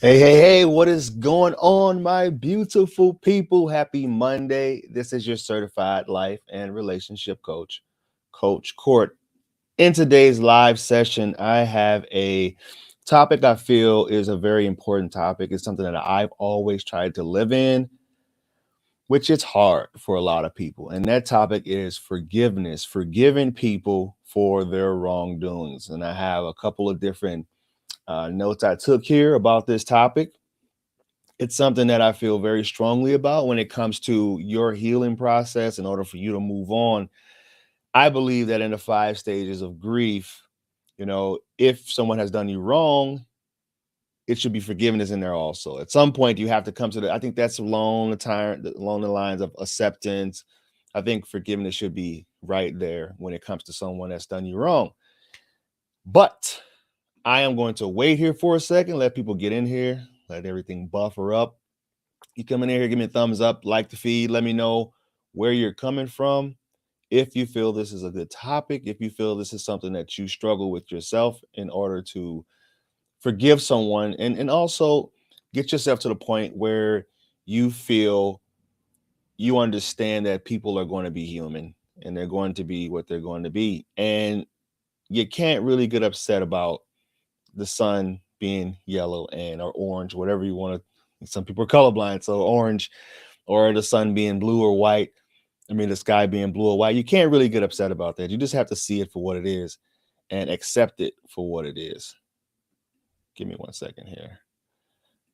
Hey, what is going on, my beautiful people? Happy Monday. This is your certified life and relationship coach, Coach Court. In today's live session, I have a topic I feel is a very important topic. It's something that I've always tried to live in, which is hard for a lot of people. And that topic is forgiveness, forgiving people for their wrongdoings. And I have a couple of different notes I took here about this topic. It's something that I feel very strongly about when it comes to your healing process. In order for you to move on, I believe that in the 5 stages of grief, if someone has done you wrong, it should be forgiveness in there also. At some point, you have to come to I think that's along the lines of acceptance. I think forgiveness should be right there when it comes to someone that's done you wrong. But I am going to wait here for a second, let people get in here, let everything buffer up. You come in here, give me a thumbs up, like the feed, let me know where you're coming from. If you feel this is a good topic, if you feel this is something that you struggle with yourself in order to forgive someone, and also get yourself to the point where you feel you understand that people are going to be human and they're going to be what they're going to be. And you can't really get upset about the sun being yellow or orange, whatever you want to. Some people are colorblind, so orange, or the sun being blue or white. The sky being blue or white. You can't really get upset about that. You just have to see it for what it is and accept it for what it is. Give me 1 second here.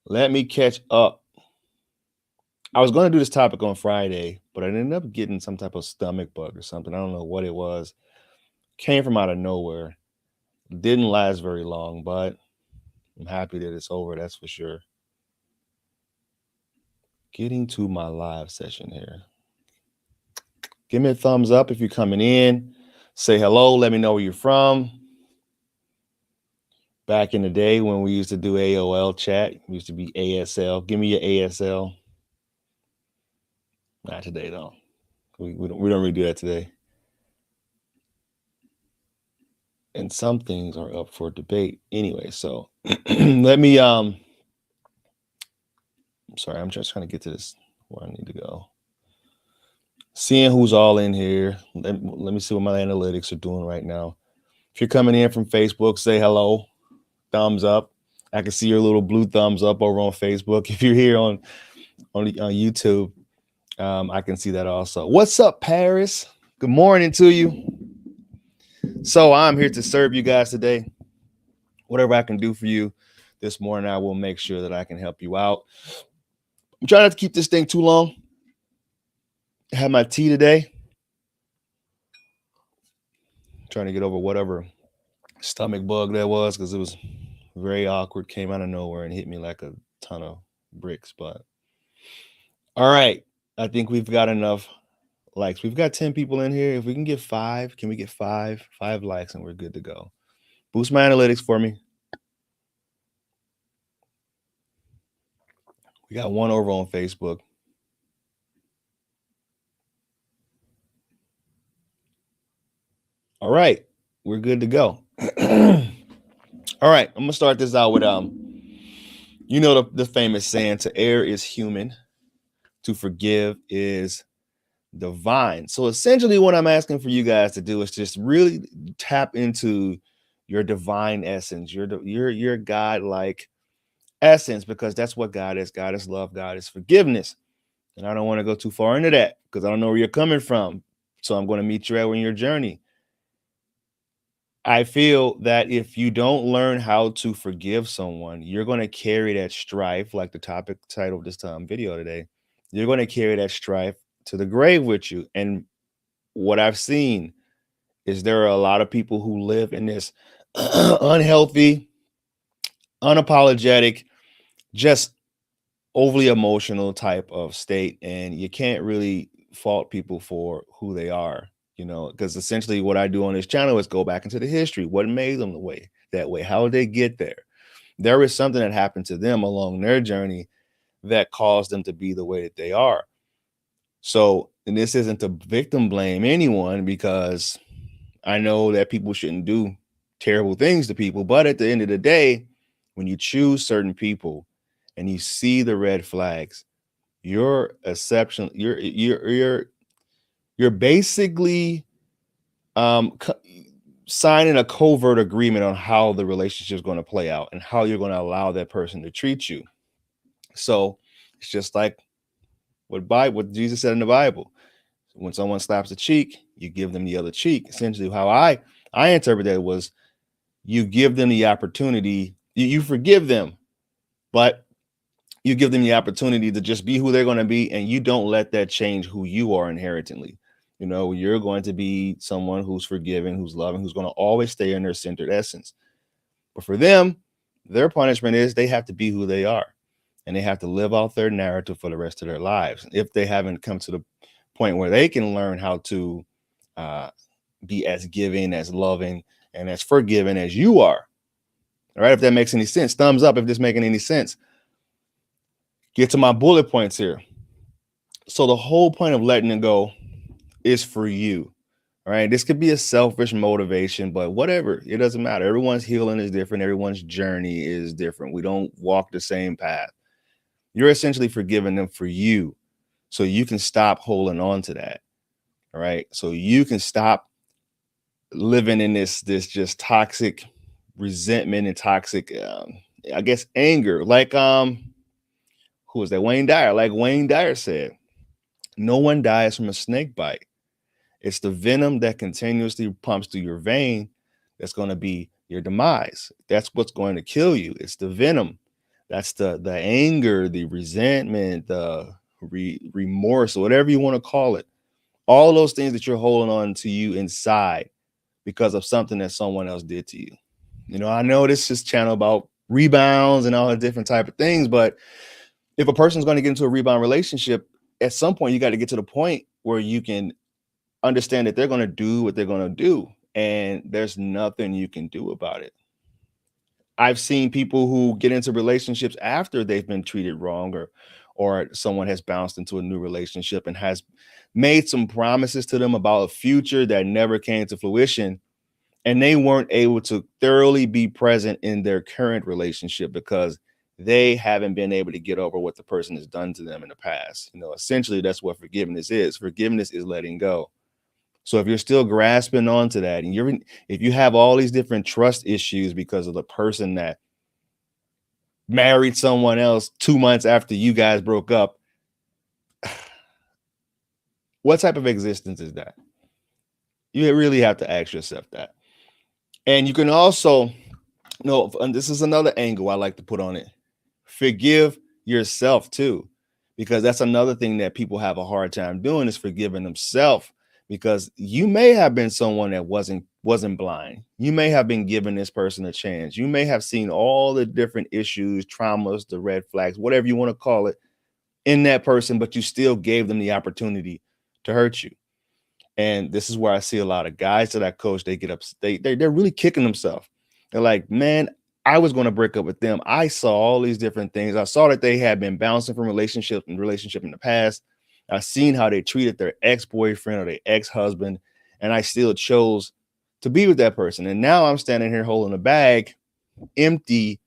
Let me catch up. I was going to do this topic on Friday, but I ended up getting some type of stomach bug or something. I don't know what it was. Came from out of nowhere. Didn't last very long, but I'm happy that it's over. That's for sure. Getting to my live session here. Give me a thumbs up if you're coming in. Say hello. Let me know where you're from. Back in the day when we used to do AOL chat, it used to be ASL. Give me your ASL. Not today, though. We don't really do that today. And some things are up for debate anyway. So let me I'm sorry, I'm just trying to get to this where I need to go. Seeing who's all in here. Let me see what my analytics are doing right now. If you're coming in from Facebook, say hello. Thumbs up. I can see your little blue thumbs up over on Facebook. If you're here on YouTube, I can see that also. What's up, Paris? Good morning to you. So I'm here to serve you guys today. Whatever I can do for you this morning, I will make sure that I can help you out. I'm trying not to keep this thing too long. I had my tea today. Trying to get over whatever stomach bug that was, because it was very awkward, came out of nowhere and hit me like a ton of bricks. But all right, I think we've got enough likes. We've got 10 people in here. If we can get 5, can we get 5 likes and we're good to go? Boost my analytics for me. We got 1 over on Facebook. All right, we're good to go. All right, I'm gonna start this out with the famous saying, to err is human, to forgive is divine. So essentially what I'm asking for you guys to do is just really tap into your divine essence, your God-like essence, because that's what God is. God is love, God is forgiveness. And I don't want to go too far into that because I don't know where you're coming from. So I'm going to meet you at your journey. I feel that if you don't learn how to forgive someone, you're going to carry that strife, like the topic title of this video today. You're going to carry that strife to the grave with you. And what I've seen is there are a lot of people who live in this unhealthy, unapologetic, just overly emotional type of state. And you can't really fault people for who they are, because essentially what I do on this channel is go back into the history. What made them that way? How did they get there? There is something that happened to them along their journey that caused them to be the way that they are. So, and this isn't to victim blame anyone, because I know that people shouldn't do terrible things to people. But at the end of the day, when you choose certain people and you see the red flags, you're exception. You're basically um co- signing a covert agreement on how the relationship is going to play out and how you're going to allow that person to treat you. So it's just like what Jesus said in the Bible. When someone slaps a cheek, you give them the other cheek. Essentially, how I interpret that was you give them the opportunity, you forgive them, but you give them the opportunity to just be who they're going to be, and you don't let that change who you are inherently. You know, you're going to be someone who's forgiving, who's loving, who's going to always stay in their centered essence. But for them, their punishment is they have to be who they are, and they have to live out their narrative for the rest of their lives. If they haven't come to the point where they can learn how to uh, be as giving, as loving, and as forgiving as you are. All right, if that makes any sense, thumbs up if this making any sense. Get to my bullet points here. So the whole point of letting it go is for you. All right. This could be a selfish motivation, but whatever. It doesn't matter. Everyone's healing is different. Everyone's journey is different. We don't walk the same path. You're essentially forgiving them for you. So you can stop holding on to that. All right. So you can stop living in this just toxic resentment and toxic I guess anger. Like who was that? Wayne Dyer. Like Wayne Dyer said, no one dies from a snake bite. It's the venom that continuously pumps through your vein that's going to be your demise. That's what's going to kill you. It's the venom. That's the anger, the resentment, the remorse, or whatever you want to call it. All those things that you're holding on to you inside because of something that someone else did to you. You know, I know this is channel about rebounds and all the different type of things, but if a person's going to get into a rebound relationship, at some point you got to get to the point where you can understand that they're going to do what they're going to do, and there's nothing you can do about it. I've seen people who get into relationships after they've been treated wrong, or someone has bounced into a new relationship and has made some promises to them about a future that never came to fruition, and they weren't able to thoroughly be present in their current relationship because they haven't been able to get over what the person has done to them in the past. You know, essentially that's what forgiveness is. Forgiveness is letting go. So if you're still grasping onto that, and if you have all these different trust issues because of the person that married someone else 2 months after you guys broke up, what type of existence is that? You really have to ask yourself that. And you can also, and this is another angle I like to put on it. Forgive yourself too, because that's another thing that people have a hard time doing is forgiving themselves, because you may have been someone that wasn't blind. You may have been giving this person a chance. You may have seen all the different issues, traumas, the red flags, whatever you want to call it, in that person, but you still gave them the opportunity to hurt you. And this is where I see a lot of guys that I coach, they get up, they're really kicking themselves. They're like, man, I was going to break up with them. I saw all these different things. I saw that they had been bouncing from relationship in the past. I've seen how they treated their ex-boyfriend or their ex-husband, and I still chose to be with that person. And now I'm standing here holding a bag, empty,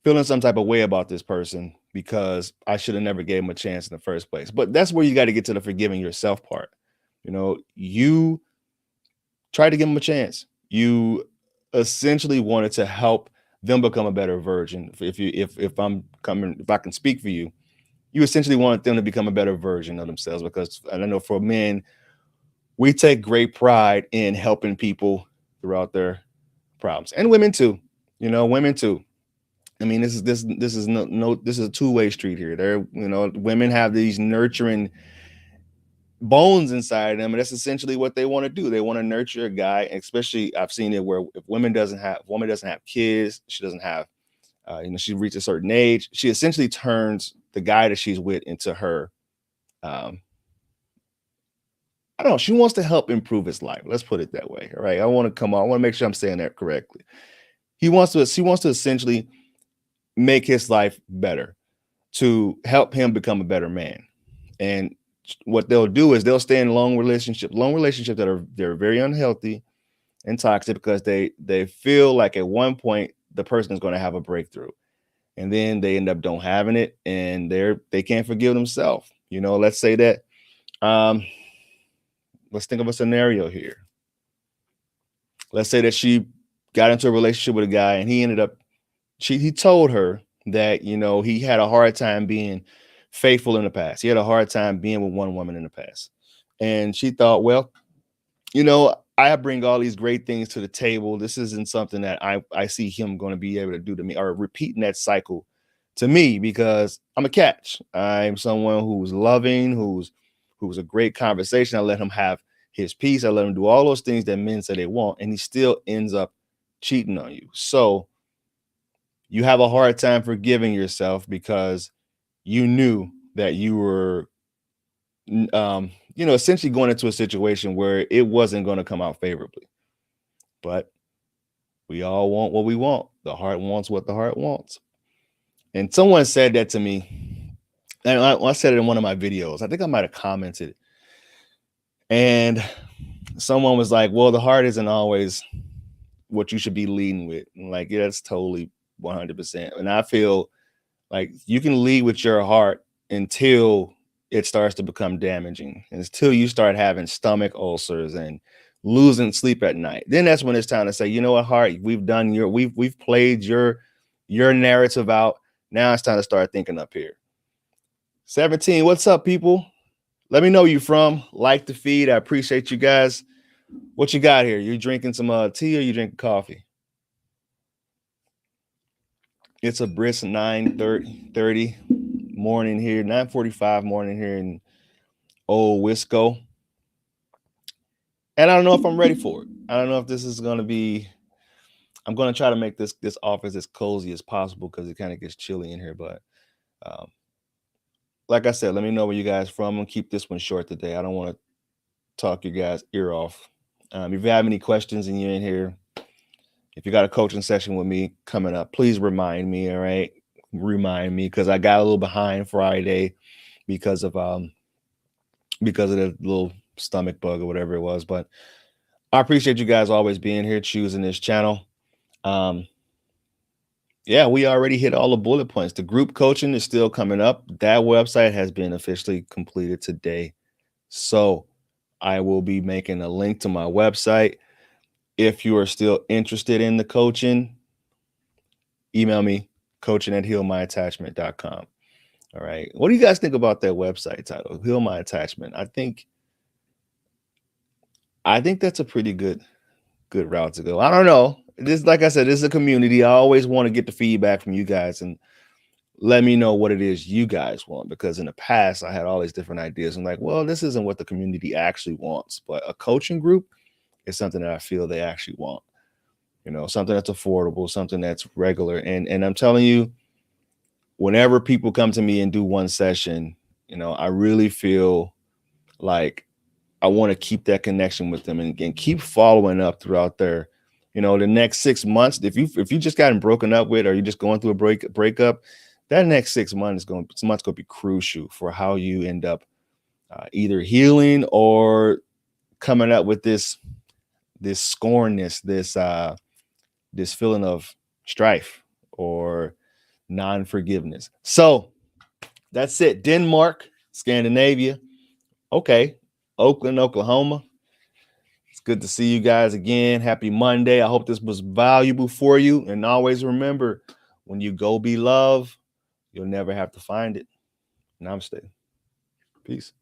feeling some type of way about this person because I should have never gave him a chance in the first place. But that's where you got to get to the forgiving yourself part. You know, you try to give them a chance. You essentially wanted to help them become a better version. If I can speak for you, you essentially wanted them to become a better version of themselves, because I know for men, we take great pride in helping people throughout their problems, and women too. You know, women too. I mean, this is a two-way street here. Women have these nurturing bones inside of them, and that's essentially what they want to do. They want to nurture a guy. Especially I've seen it where if woman doesn't have kids, she doesn't have she reaches a certain age, she essentially turns the guy that she's with into her I don't know, she wants to help improve his life, let's put it that way. All right, I want to make sure I'm saying that correctly. She wants to essentially make his life better, to help him become a better man. And what they'll do is they'll stay in long relationships that they're very unhealthy and toxic, because they feel like at one point the person is going to have a breakthrough. and then they end up don't having it, and they can't forgive themselves. Let's say that let's think of a scenario here. Let's say that she got into a relationship with a guy, and he told her that he had a hard time being faithful in the past. He had a hard time being with one woman in the past, and she thought, well, I bring all these great things to the table. This isn't something that I see him going to be able to do to me, or repeating that cycle to me, because I'm a catch. I'm someone who's loving, who's a great conversation. I let him have his peace. I let him do all those things that men say they want, and he still ends up cheating on you. So you have a hard time forgiving yourself because you knew that you were essentially going into a situation where it wasn't going to come out favorably. But we all want what we want. The heart wants what the heart wants. And someone said that to me, and I said it in one of my videos. I think I might have commented, and someone was like, well, the heart isn't always what you should be leading with. And like, yeah, that's totally 100%. And I feel like you can lead with your heart until it starts to become damaging, and until you start having stomach ulcers and losing sleep at night. Then that's when it's time to say, you know what, heart, we've played your narrative out. Now it's time to start thinking up here. 17, what's up, people? Let me know where you from. Like the feed. I appreciate you guys. What you got here? You drinking some tea, or you drinking coffee? It's a brisk 9:30 morning here, 9:45 morning here in Old Wisco. And I don't know if I'm ready for it. I don't know if this is going to be, I'm going to try to make this office as cozy as possible, because it kind of gets chilly in here. But like I said, let me know where you guys from. I'm going to keep this one short today. I don't want to talk your guys' ear off. If you have any questions and you're in here, if you got a coaching session with me coming up, please remind me. All right. Remind me, because I got a little behind Friday because of the little stomach bug or whatever it was. But I appreciate you guys always being here, choosing this channel. Yeah, we already hit all the bullet points. The group coaching is still coming up. That website has been officially completed today. So I will be making a link to my website. If you are still interested in the coaching, email me, coaching@healmyattachment.com. All right. What do you guys think about that website title, Heal My Attachment? I think that's a pretty good route to go. I don't know. This, like I said, this is a community. I always want to get the feedback from you guys and let me know what it is you guys want, because in the past I had all these different ideas. I'm like, well, this isn't what the community actually wants, but a coaching group is something that I feel they actually want. Something that's affordable, something that's regular. And I'm telling you, whenever people come to me and do one session, I really feel like I want to keep that connection with them and keep following up throughout their, the next 6 months. If you just gotten broken up with, or you're just going through a breakup, that next 6 months is going to be crucial for how you end up either healing or coming up with this scornness, this feeling of strife or non-forgiveness. So that's it. Denmark, Scandinavia. Okay. Oakland, Oklahoma. It's good to see you guys again. Happy Monday. I hope this was valuable for you. And always remember, when you go be love, you'll never have to find it. Namaste. Peace.